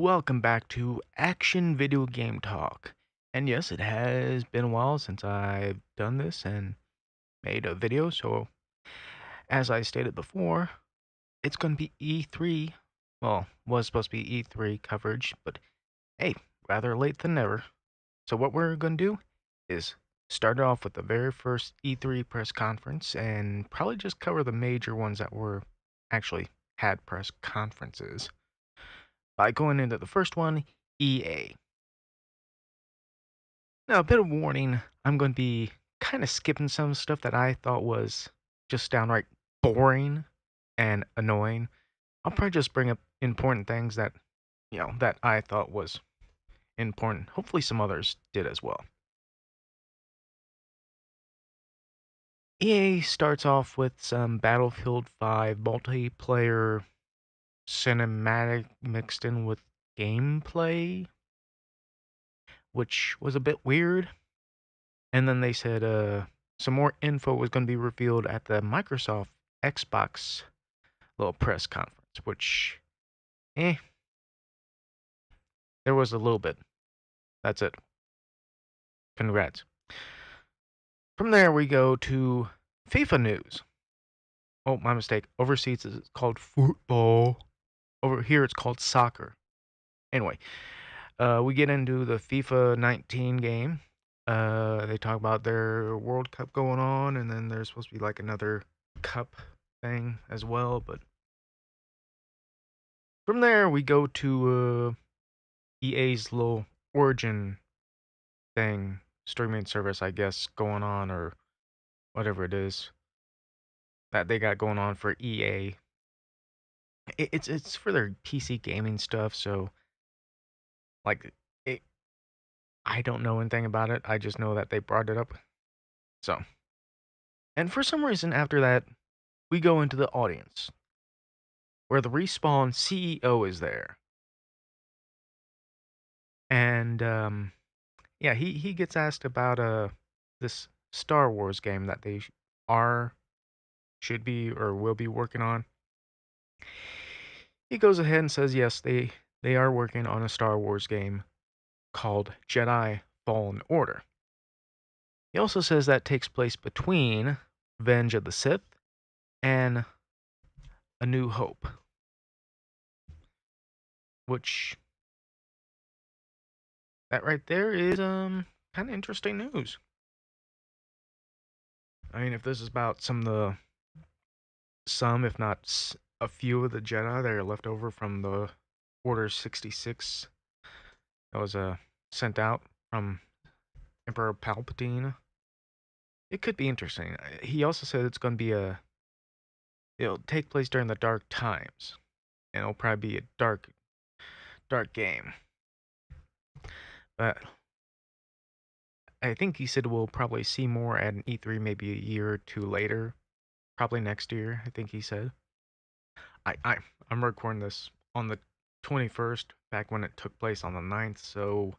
welcome back to Action Video Game Talk. And yes, it has been a while since I've done this and made a video, so as I stated before, it's going to be E3. Well, was supposed to be E3 coverage, but hey, rather late than never. So what we're going to do is start off with the very first E3 press conference and probably just cover the major ones that were actually had press conferences by going into the first one, EA. Now, a bit of warning, I'm going to be kind of skipping some stuff that I thought was just downright boring and annoying. I'll probably just bring up important things that I thought was important. Hopefully some others did as well. EA starts off with some Battlefield 5 multiplayer cinematic mixed in with gameplay, which was a bit weird. And then they said some more info was going to be revealed at the Microsoft Xbox little press conference, which, eh, there was a little bit. That's it. Congrats. From there, we go to FIFA news. Oh, my mistake. Overseas, it's called football. Over here, it's called soccer. Anyway, we get into the FIFA 19 game. They talk about their World Cup going on, and then there's supposed to be like another cup thing as well. But from there, we go to EA's little Origin thing, streaming service, I guess, going on, or whatever it is that they got going on for EA. It's for their PC gaming stuff, so like it, I don't know anything about it. I just know that they brought it up. So, and for some reason after that, we go into the audience where the Respawn CEO is there, and yeah, he gets asked about this Star Wars game that they are should be or will be working on. He goes ahead and says yes, they are working on a Star Wars game called Jedi Fallen Order. He also says that takes place between Revenge of the Sith and A New Hope, which that right there is kind of interesting news. I mean, if this is about some if not a few of the Jedi that are left over from the Order 66 that was sent out from Emperor Palpatine, it could be interesting. He also said it's going to be it'll take place during the dark times, and it'll probably be a dark game. But I think he said we'll probably see more at an E3 maybe a year or two later, probably next year. I think he said. I I I'm recording this on the 21st, back when it took place on the 9th. So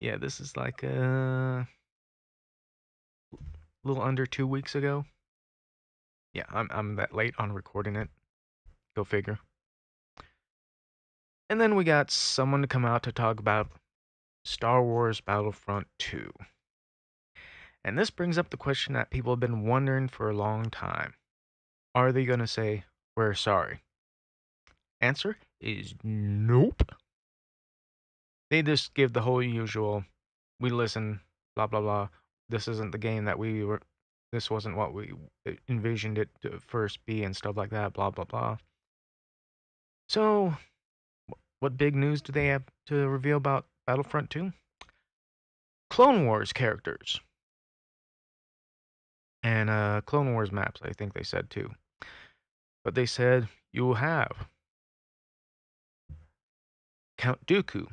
yeah, this is like a little under 2 weeks ago. Yeah, I'm that late on recording it. Go figure. And then we got someone to come out to talk about Star Wars Battlefront 2. And this brings up the question that people have been wondering for a long time. Are they going to say, we're sorry? Answer is nope. They just give the whole usual, we listen, blah, blah, blah. This isn't the game that this wasn't what we envisioned it to first be and stuff like that, blah, blah, blah. So, what big news do they have to reveal about Battlefront 2? Clone Wars characters. And Clone Wars maps, I think they said too. But they said you will have Count Dooku.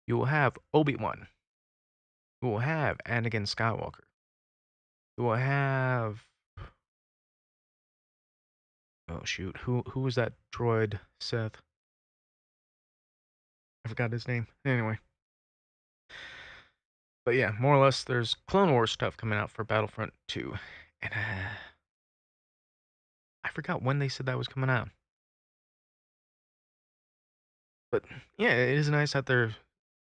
You will have Obi-Wan. You will have Anakin Skywalker. You will have, oh shoot, who was that droid, Seth? I forgot his name. Anyway. But yeah, more or less there's Clone Wars stuff coming out for Battlefront 2. And I forgot when they said that was coming out. But yeah, it is nice that they're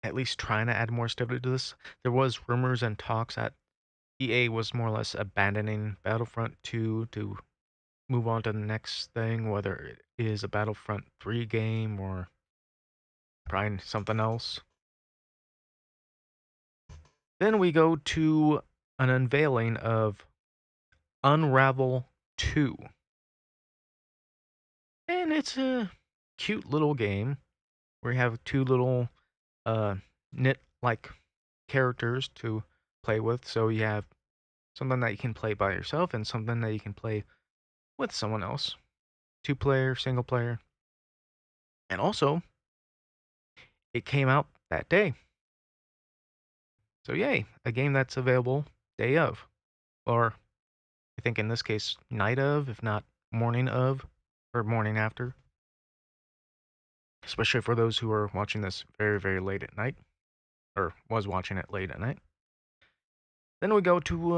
at least trying to add more stuff to this. There was rumors and talks that EA was more or less abandoning Battlefront 2 to move on to the next thing, whether it is a Battlefront 3 game or probably something else. Then we go to an unveiling of Unravel 2. And it's a cute little game where you have two little uh, knit like characters to play with. So you have something that you can play by yourself and something that you can play with someone else. 2 player, single player. And also, it came out that day. So yay, a game that's available day of. Or I think in this case, night of, if not morning of, or morning after. Especially for those who are watching this very, very late at night, or was watching it late at night. Then we go to,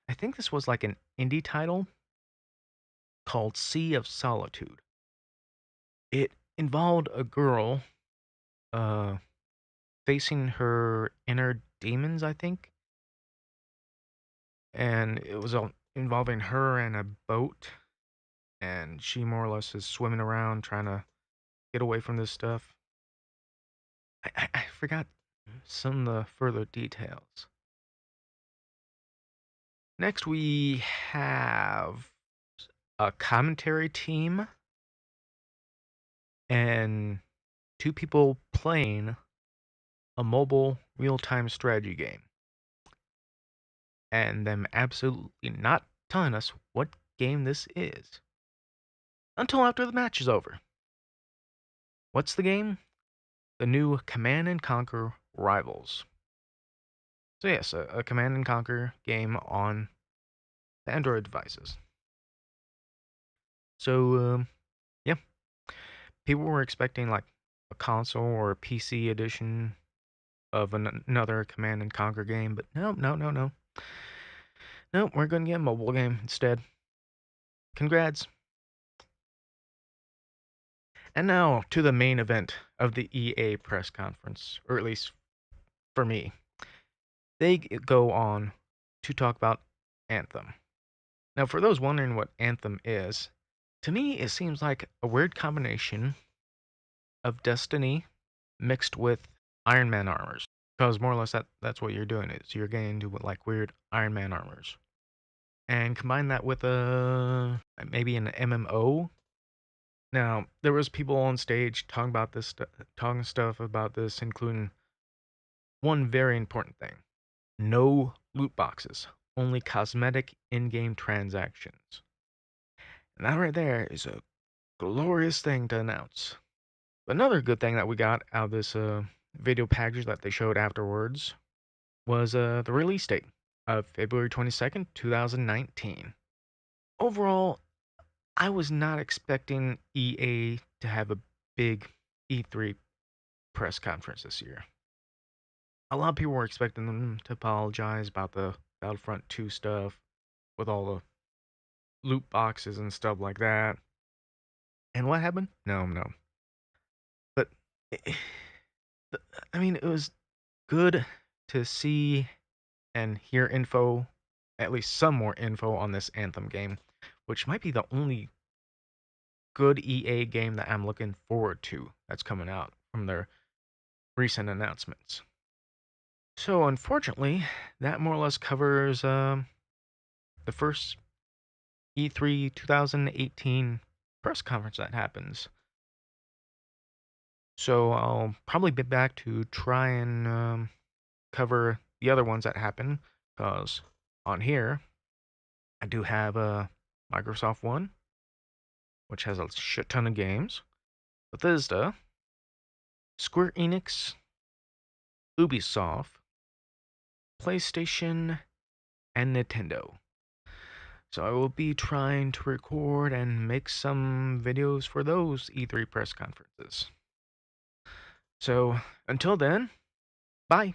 I think this was like an indie title called Sea of Solitude. It involved a girl uh, facing her inner demons, I think, and it was all involving her and a boat, and she more or less is swimming around trying to get away from this stuff. I forgot some of the further details. Next, we have a commentary team and 2 people playing a mobile real-time strategy game. And them absolutely not telling us what game this is until after the match is over. What's the game? The new Command and Conquer Rivals. So yes, a Command and Conquer game on the Android devices. So yeah, people were expecting like a console or a PC edition of another Command and Conquer game, but no, no, no, no. No, we're gonna get a mobile game instead. Congrats. And now to the main event of the EA press conference, or at least for me. They go on to talk about Anthem. Now, for those wondering what Anthem is, to me it seems like a weird combination of Destiny mixed with Iron Man armors. Because more or less that's what you're doing is you're getting into like weird Iron Man armors. And combine that with a maybe an MMO. Now, there was people on stage talking about this talking stuff about this, including one very important thing. No loot boxes, only cosmetic in-game transactions. And that right there is a glorious thing to announce. Another good thing that we got out of this video package that they showed afterwards was the release date of February 22nd, 2019. Overall, I was not expecting EA to have a big E3 press conference this year. A lot of people were expecting them to apologize about the Battlefront 2 stuff with all the loot boxes and stuff like that. And what happened? No, no. But I mean, it was good to see and hear info, at least some more info on this Anthem game, which might be the only good EA game that I'm looking forward to that's coming out from their recent announcements. So, unfortunately, that more or less covers the first E3 2018 press conference that happens. So I'll probably be back to try and cover the other ones that happen, because on here I do have a Microsoft one, which has a shit ton of games, Bethesda, Square Enix, Ubisoft, PlayStation, and Nintendo. So I will be trying to record and make some videos for those E3 press conferences. So until then, bye.